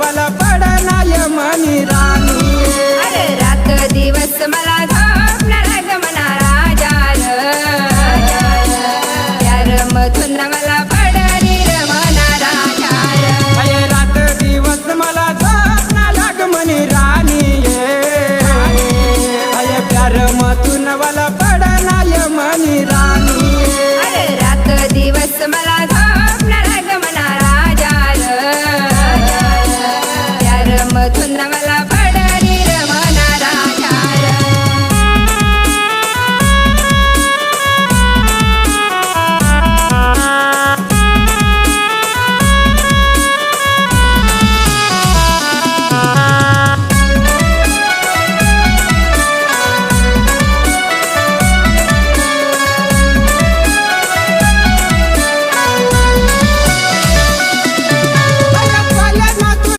मला पडनाय मनी राणी अरे रात दिवस मला झोपणार ग मना राजाल प्यार मधून मला पडली र मना राजाल अये रात दिवस मला झोपणार ग मनी राणी अये प्यार मधून मला पडनाय मनी राणी अरे रात दिवस मला झोपणार ग मना राजाल प्यार मधून